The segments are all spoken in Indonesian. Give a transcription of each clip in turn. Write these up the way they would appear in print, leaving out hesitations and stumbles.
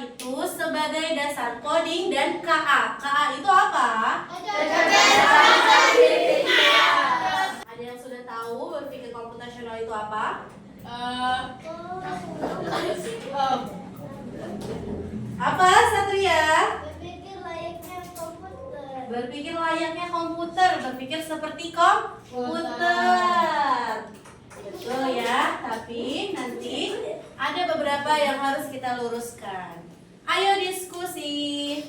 itu sebagai dasar coding dan KA. KA itu apa? Ada yang sudah tahu berpikir komputasional itu apa? Apa, Satria? Berpikir layaknya komputer. Berpikir layaknya komputer, berpikir seperti komputer. Betul ya, tapi nanti ada beberapa yang harus kita luruskan. Ayo diskusi.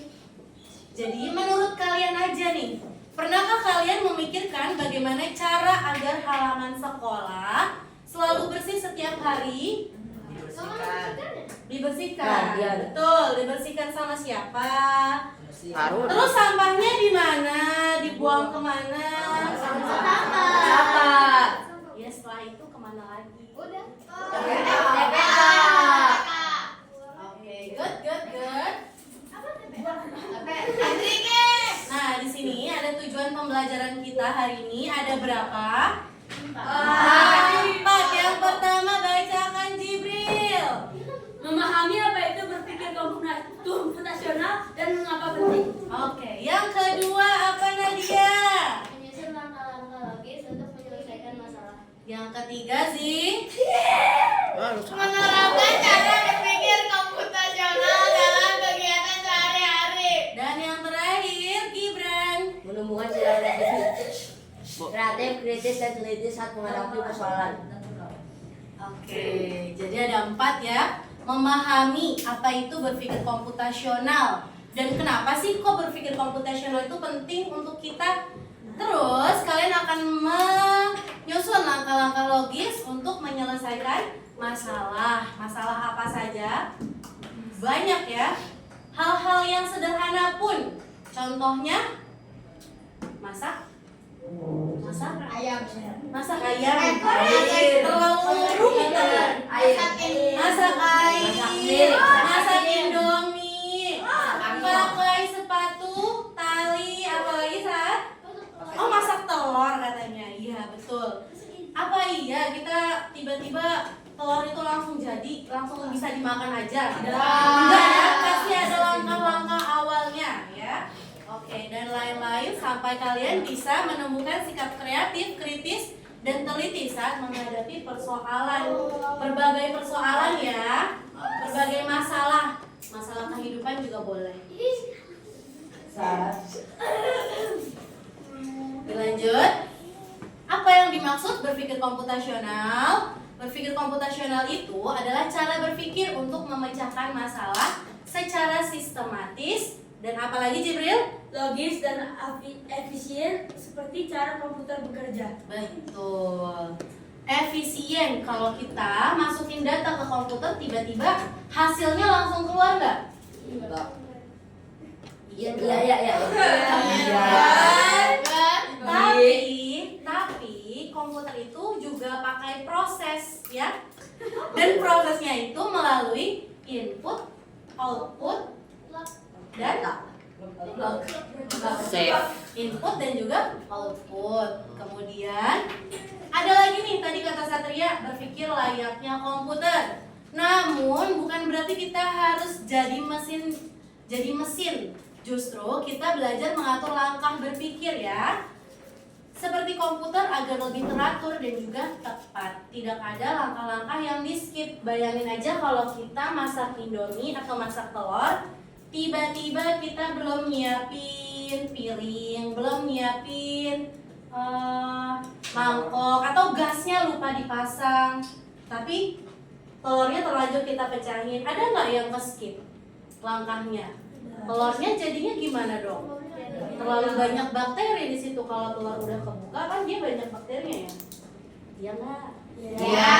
Jadi menurut kalian aja nih, pernahkah kalian memikirkan bagaimana cara agar halaman sekolah selalu bersih setiap hari? Dibersihkan. Iya. Betul, dibersihkan sama siapa? Harus. Terus sampahnya di mana? Dibuang kemana? Sampah. Ya setelah itu kemana lagi? Udah. Oke, good. Nah, di sini ada tujuan pembelajaran kita hari ini ada berapa? 4. Yang pertama bacakan Jibril. Memahami apa itu berpikir komputasional dan mengapa penting. Oke, yang kedua apa Nadia? Menyusun langkah-langkah logis untuk menyelesaikan masalah. Yang ketiga sih? Menerapkan cara berpikir komputasional dalam kegiatan sehari-hari. Dan yang terakhir Gibran. Menemukan cara kreatif, kritis, dan teliti saat menghadapi persoalan. Oke, jadi ada 4 ya. Memahami apa itu berpikir komputasional dan kenapa sih kok berpikir komputasional itu penting untuk kita. Terus kalian akan menyusun langkah-langkah logis untuk menyelesaikan masalah. Masalah apa saja? Banyak ya. Hal-hal yang sederhana pun. Contohnya masak Ayam. masak ayam. Air. Terlalu rumit kan? Masak air, masak indomie, pakai sepatu, tali, apa lagi Sat? Oh masak telur katanya, iya betul. Apa iya kita tiba-tiba telur itu langsung jadi, langsung bisa dimakan aja? Enggak ya, pasti ada langkah-langkah awalnya ya. Oke, dan lain-lain sampai kalian bisa menemukan sikap kreatif, kritis, dan teliti saat menghadapi persoalan. Berbagai persoalan ya, berbagai masalah kehidupan juga boleh. Dilanjut. Apa yang dimaksud berpikir komputasional? Berpikir komputasional itu adalah cara berpikir untuk memecahkan masalah secara sistematis dan apalagi Jibril? Logis dan efisien seperti cara komputer bekerja. Betul. Efisien kalau kita masukin data ke komputer tiba-tiba hasilnya langsung keluar nggak? Iya. Tapi komputer itu juga pakai proses ya. Dan prosesnya itu melalui input, output, dan input dan juga output. Kemudian ada lagi nih tadi kata Satria berpikir layaknya komputer. Namun bukan berarti kita harus jadi mesin. Justru kita belajar mengatur langkah berpikir ya. Seperti komputer agar lebih teratur dan juga tepat. Tidak ada langkah-langkah yang di-skip. Bayangin aja kalau kita masak indomie atau masak telur, tiba-tiba kita belum nyiapin piring, belum nyiapin mangkok atau gasnya lupa dipasang. Tapi telurnya terlanjur kita pecahin. Ada nggak yang ke-skip langkahnya? Telurnya jadinya gimana dong? Terlalu banyak bakteri di situ. Kalau telur udah kebuka kan dia banyak bakterinya ya. Iya nggak? Iya.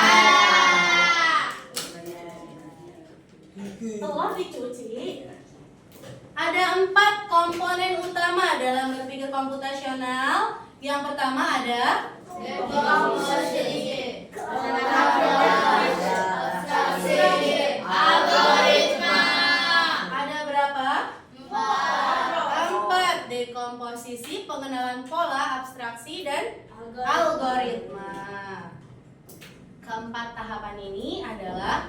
Telur dicuci. Ada 4 komponen utama dalam berpikir komputasional. Yang pertama ada algoritma. Ada berapa? 4. Dekomposisi, pengenalan pola, abstraksi, dan algoritma. Keempat tahapan ini adalah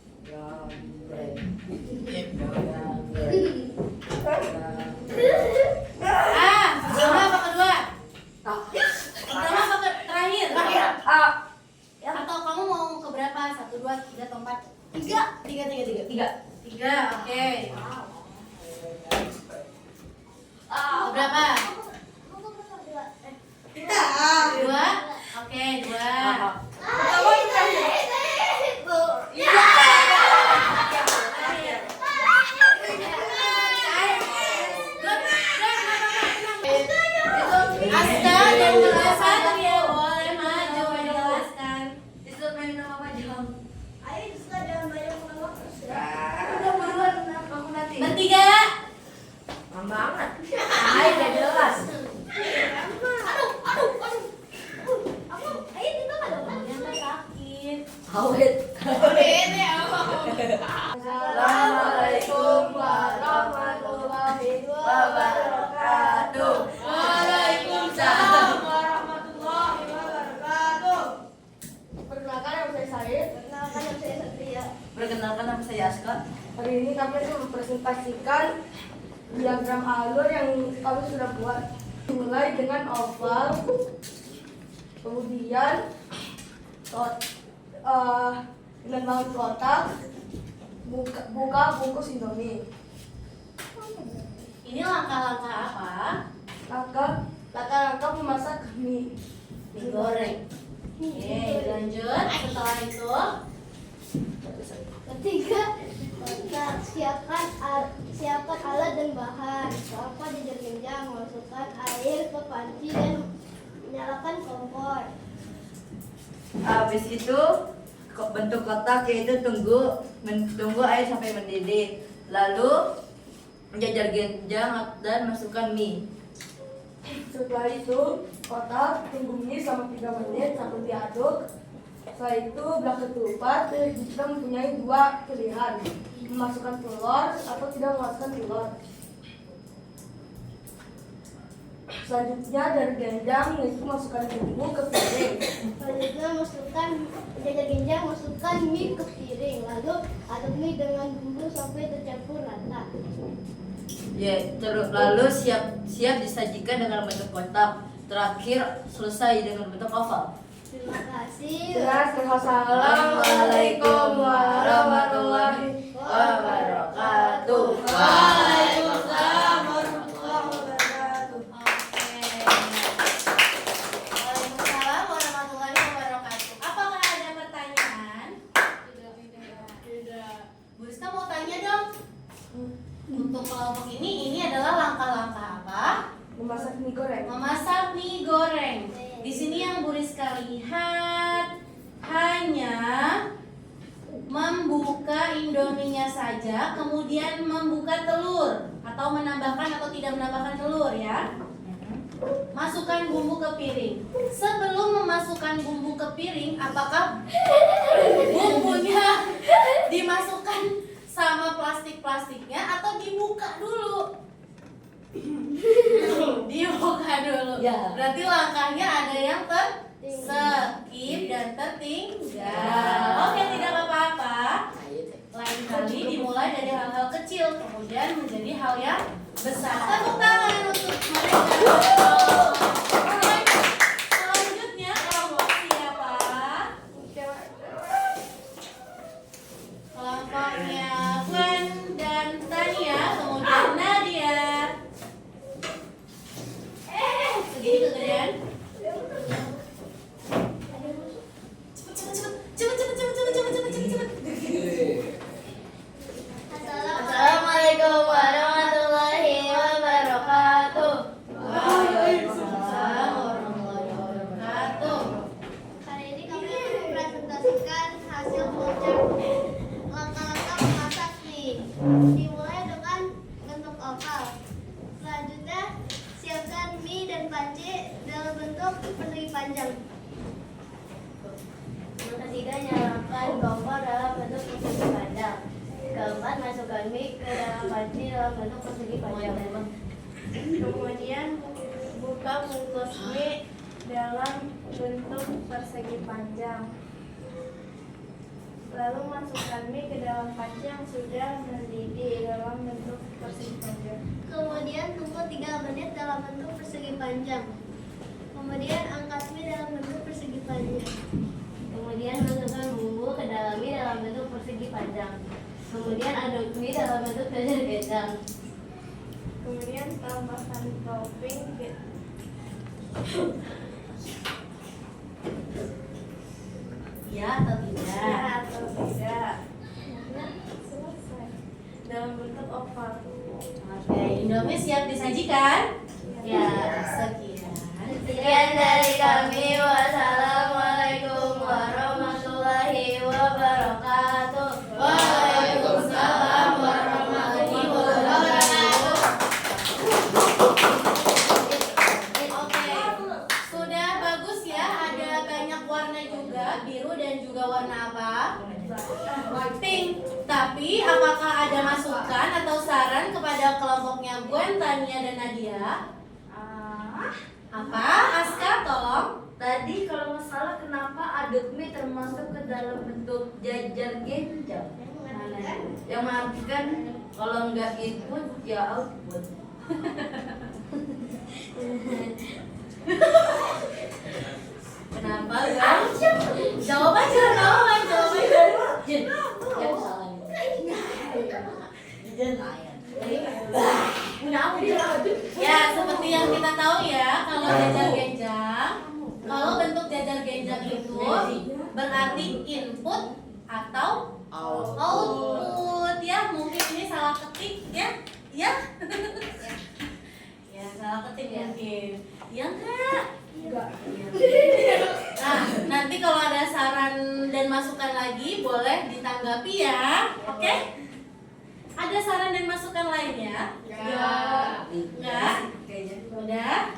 berapa? 1, 2, 3 atau 4? 3. 3, oke. Berapa? 2? Oke, 2. Aska dan jelasan ya boleh maju menjelaskan. Disuruh main nama Majam. Bertiga. Lama banget. Ayo udah jelas. Sakit. Awet. Assalamualaikum warahmatullahi wabarakatuh. Waalaikumsalam warahmatullahi wabarakatuh. Perkenalkan nama saya Satria. Perkenalkan nama saya Aska. Hari ini kami akan mempresentasikan diagram alur yang kami sudah buat. Dimulai dengan oval, kemudian dengan bangun kotak, buka bungkus Indomie. Ini langkah-langkah apa? Langkah memasak mie. Digoreng. Oke, lanjut. Setelah itu, Ketiga, siapkan alat dan bahan. Kelapa digenjang, masukkan air ke panci dan nyalakan kompor. Habis itu bentuk kotak yaitu tunggu air sampai mendidih. Lalu jajar genjang dan masukkan mie. Setelah itu, kotak tunggu mie selama 3 menit sampai diaduk. Setelah itu, belah ketupat. Kita mempunyai 2 pilihan, memasukkan telur atau tidak memasukkan telur. Selanjutnya dari genjang itu masukkan bumbu ke piring. Selanjutnya masukkan jajar genjang, masukkan mie ke piring. Lalu aduk mie dengan bumbu sampai tercampur rata. Ya, lalu siap disajikan dengan bentuk kotak. Terakhir selesai dengan bentuk oval. Terima kasih. Assalamualaikum warahmatullahi wabarakatuh. Waalaikumsalam warahmatullahi wabarakatuh. Oke. Waalaikumsalam warahmatullahi wabarakatuh. Apakah ada pertanyaan? Tidak. Bu Rizka mau tanya dong. Untuk kelompok ini adalah langkah-langkah apa? Memasak mie goreng. Memasak mie goreng. Di sini yang Bu Rizka lihat hanya membuka indominya saja, kemudian membuka telur atau menambahkan atau tidak menambahkan telur ya. Masukkan bumbu ke piring. Sebelum memasukkan bumbu ke piring, apakah bumbunya dimasukkan sama plastiknya atau dibuka dulu? Dibuka dulu. Ya. Berarti langkahnya ada yang skip dan tertinggal. Oke, tidak apa-apa. Lain kali dimulai dari hal-hal kecil, kemudian menjadi hal yang besar. Tepuk tangan untuk mereka. Selanjutnya kelompok siapa? Kelompoknya Gwen dan Tania, kemudian Nadia. Segini kegedean. Cepet. Assalamualaikum warahmatullahi wabarakatuh. Waalaikumsalam warahmatullahi wabarakatuh. Hari ini kami akan mempresentasikan hasil pengucapan langkah-langkah memasak mie. Dimulai dengan bentuk oval. Selanjutnya, siapkan mie dan panci dalam bentuk persegi panjang. Yang ketiga, nyalakan kompor dalam bentuk persegi panjang. Keempat, masukkan mie ke dalam panci dalam bentuk persegi panjang. Kemudian buka bungkus mie dalam bentuk persegi panjang. Lalu masukkan mie ke dalam panci yang sudah mendidih dalam bentuk persegi panjang. Kemudian tunggu 3 menit dalam bentuk persegi panjang. Kemudian angkat mie dalam bentuk persegi panjang. Kemudian masukkan bumbu ke Kemudian aduk mie dalam bentuk jajar-genjang. Kemudian tambahkan topping Ya atau tidak? atau tidak. Selesai. Dalam bentuk oval. Oke, Indomie siap disajikan? Ya, sekian. sekian dari kami. Wassalamualaikum warahmatullahi wabarakatuh. Waalaikumsalam warahmatullahi wabarakatuh. Oke, sudah bagus ya. Ada banyak warna juga, biru dan juga warna apa? Pink. Tapi apakah ada masukan atau saran kepada kelompoknya Gwen, Tania, dan Nadia? Apa? Aska, tolong. Tadi kalau nggak salah kenapa aduk mie termasuk ke dalam bentuk jajar genjang? Yang mengartikan kalau nggak input ya output. Kenapa? Jawab aja, jawab aja. Jen, yang salah Ya, seperti yang kita tahu ya, kalau jajar genjang, kalau bentuk jajar genjang itu berarti input atau output ya. Mungkin ini salah ketik ya, ya. Ya, salah ketik mungkin. Ya enggak? Nah, nanti kalau ada saran dan masukan lagi boleh ditanggapi ya. Oke? Ada saran dan masukan lainnya? Enggak? Udah?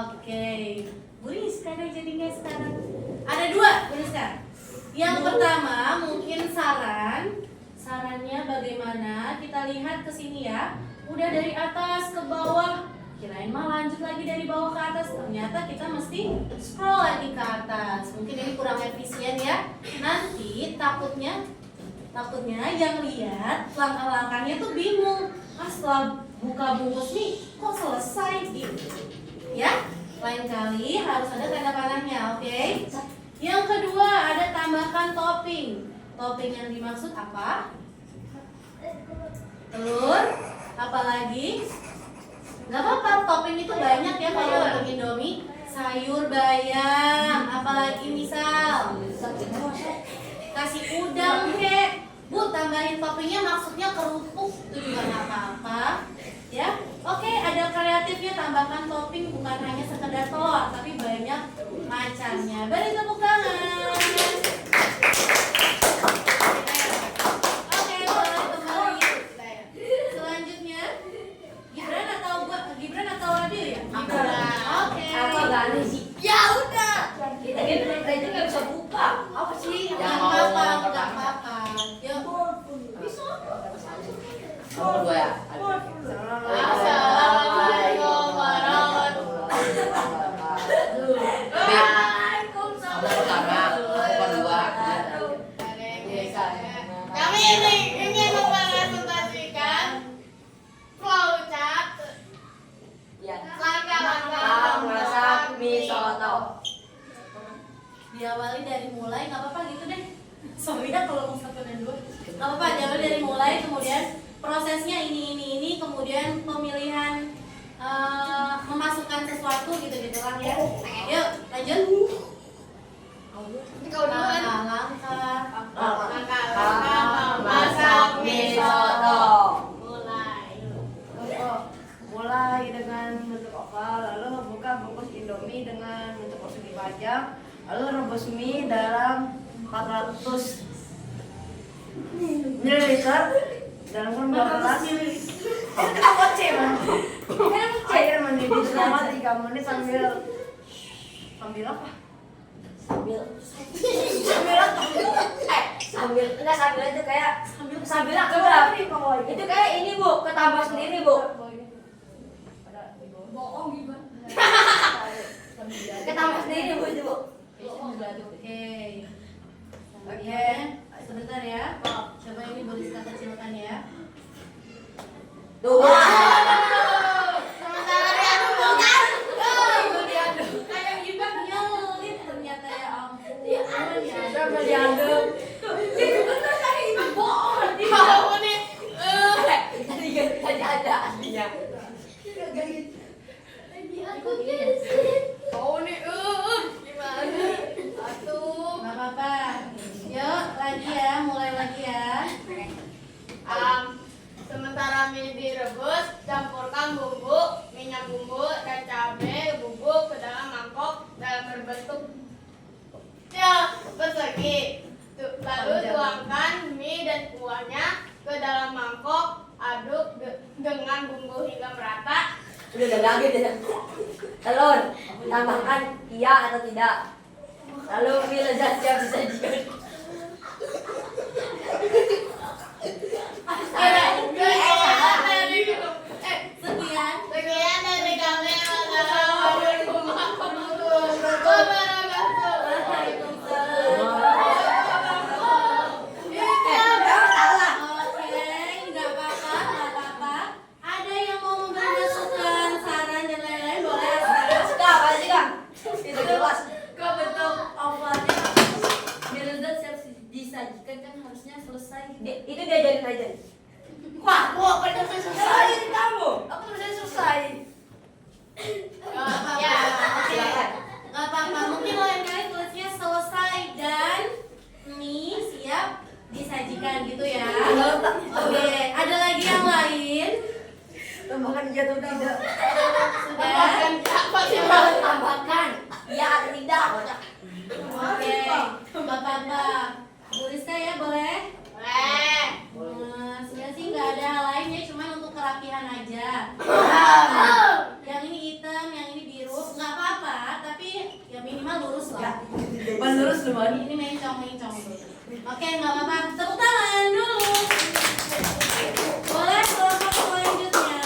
Oke. Bu Rizka ada jadi nggak sekarang? Ada dua, Bu Rizka. Yang pertama mungkin sarannya bagaimana? Kita lihat ke sini ya. Udah dari atas ke bawah. Kirain mah lanjut lagi dari bawah ke atas. Ternyata kita mesti scroll lagi ke atas. Mungkin ini kurang efisien ya. Nanti takutnya yang lihat langkah-langkahnya tuh bingung. Setelah buka bungkus nih kok selesai gitu. Ya, lain kali harus ada tanda panahnya, oke? Yang kedua ada tambahkan topping. Topping yang dimaksud apa? Telur, apalagi? Gak apa-apa, topping itu banyak ya kalau untuk Indomie. Sayur bayam, apalagi misal kasih udang kek. Bu, tambahin toppingnya maksudnya kerupuk itu juga gak apa-apa ya. Oke, ada kreatifnya, tambahkan topping bukan hanya sekedar telur tapi banyak macamnya. Beri tepuk tangan. Oke, boleh kembali. Selanjutnya Gibran atau Radil ya? Oke. Apa gak aneh sih? Ya udah. Kita aja nggak bisa buka. Apa sih? Gak apa-apa, gak apa-apa. Yuk. Nomor 2 ya. Assalamualaikum warahmatullahi wabarakatuh. Kami ingin mempresentasikan flowchart langkah-langkah masak mie soto. Diawali dari mulai, nggak apa-apa gitu deh. Sorry ya kalau mau 1 dan 2. Nggak apa-apa, diawali dari mulai, kemudian prosesnya ini, kemudian pemilihan memasukkan sesuatu gitu lah ya. Yuk, lanjut. Langkah-langkah Masak mie soto. Mulai dengan bentuk oval, lalu buka bungkus Indomie dengan bentuk persegi panjang, lalu rebus mie dalam 400 ml dalam kurun 12 air mendidih selama 3 menit sambil apa? Sambil itu kayak sambil aku berapa? Itu kayak ini Bu, ketambah sendiri Bu. Bohong gimana? Ketambah sendiri Bu itu Bu. Oke, sebentar ya. Coba ini boleh kita kecilkan ya. Tuh. sementara diaduk bukan. Kayak gimana nyelit ternyata ya ampun. Ya. Udah diaduk. Itu bener tadi itu bohong. Udah lagi deh. Telur, tambahkan iya atau tidak. Lalu mie lezat siap disajikan. Sekian dari kami. Wassalamualaikum warahmatullahi Oke, nggak apa-apa. Ada yang mau memberi masukan, saran dan lain-lain boleh ya. Apa sih Kang? Itu jelas. Kok bentuk ovalnya mie lezat siap disajikan kan harusnya selesai. Itu diajarin aja. Wah, bener selesai kamu. Aku udah selesai. Ya, oke. Nggak apa-apa. Mungkin lain kali tulisnya selesai dan mie siap disajikan gitu ya. Oke, ada lagi yang lain? Tambahkan iya atau tidak. Sudah? Tambahkan iya atau tidak. Oke, nggak apa-apa. Bu Rizka ya boleh? Sebenarnya sih nggak ada hal lain ya, cuma untuk kerapihan aja. Yang ini hitam, yang ini biru, nggak apa-apa, tapi ya minimal lurus lah. Lurus lumayan. Ini mencong. Oke, nggak apa-apa. Tepuk tangan dulu. Boleh kelompok selanjutnya.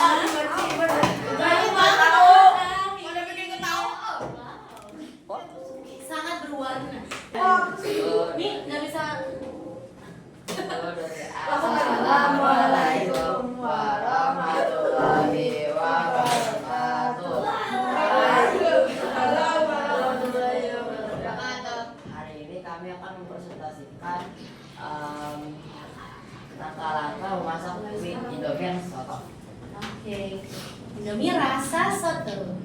Sangat berwarna. Nih nggak bisa. Assalamualaikum warahmatullahi wabarakatuh. Hari ini kami akan mempresentasikan langkah-langkah memasak mie Indomie yang soto. Oke. Indomie rasa soto.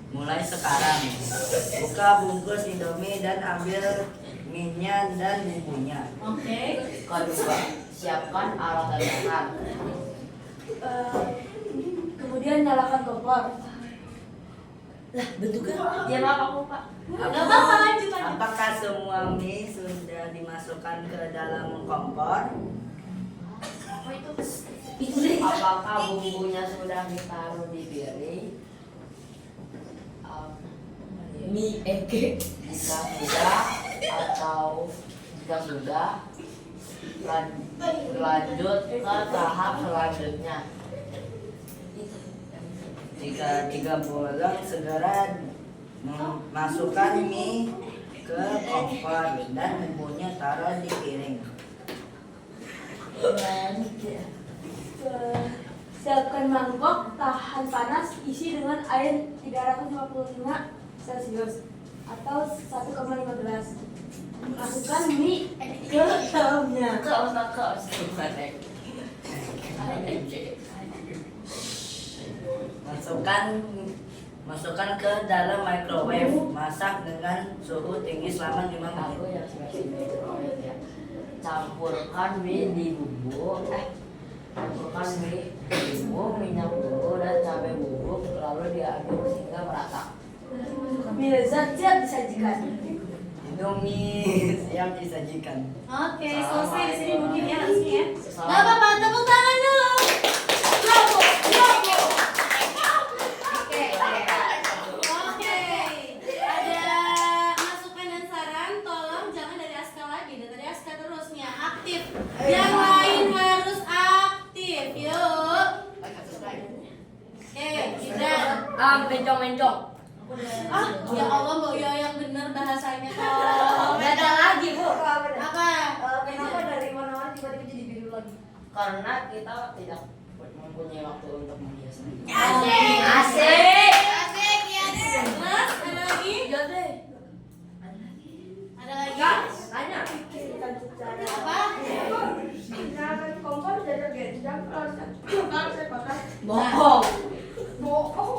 Mulai sekarang, buka bungkus Indomie dan ambil mie-nya dan bumbunya. Oke. Kedua, siapkan alat tambahan. Kemudian nyalakan kompor. Ya maaf aku Pak. Nggak apa-apa, lanjut. Apakah semua mie sudah dimasukkan ke dalam kompor? Apakah bumbunya sudah ditaruh di piring? Jika sudah atau jika sudah, lanjut ke tahap selanjutnya. Jika tiga bolong, segera masukkan mie ke kompor dan bumbunya taruh di piring. Siapkan mangkok tahan panas, isi dengan air 355 Celcius atau 1,15. Masukkan mie ke dalamnya. Masukkan ke dalam microwave. Masak dengan suhu tinggi selama 5 menit. Campurkan mie di bumbu. Campurkan mie di bumbu, minyak bumbu dan cabai bubuk, lalu diaduk hingga merata. Mie lezat siap disajikan. Indomie siap disajikan. Oke, selesai di sini mungkin ya langsung ya. Salam. Nggak apa-apa, tepuk tangan dulu. Bravo. Oke. Ada masukan dan saran, tolong jangan dari Aska lagi, dari Aska terus nih ya, aktif. Yang lain harus aktif, yuk. Oke, Gibran. Mencong. Ya Allah, Mbak Uya yang bener bahasanya kok. Beda lagi Bu. Apa? Kenapa dari mana-mana tiba-tiba jadi biru lagi? Karena kita tidak mempunyai waktu untuk menghiasnya. Asik. Asik ya. Mas, ada lagi? Iya deh. Ada lagi? Tanya. Apa? Nyalakan kompor jajar gendang kalau saya pakai. Bohong.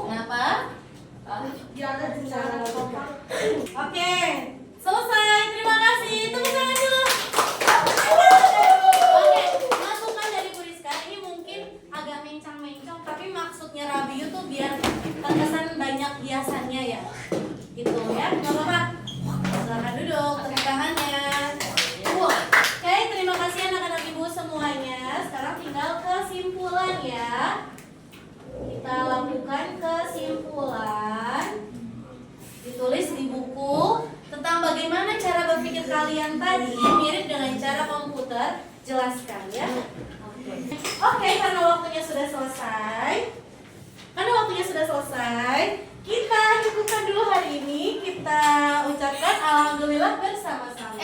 Kenapa? Di atas nyalakan kompor. Oke, selesai. Terima kasih. Tepuk tangan dulu. Oke, masukan dari Bu Rizka ini mungkin agak mencong-mencong, tapi maksudnya Rabiu tuh biar terkesan banyak hiasannya ya. Gitu ya, nggak apa-apa. Silakan duduk, tepuk tangannya. Oke, terima kasih anak-anak ibu semuanya. Sekarang tinggal kesimpulan ya. tadi mirip dengan cara komputer jelaskan ya. Oke, karena waktunya sudah selesai. Kita cukupkan dulu hari ini. Kita ucapkan alhamdulillah bersama-sama.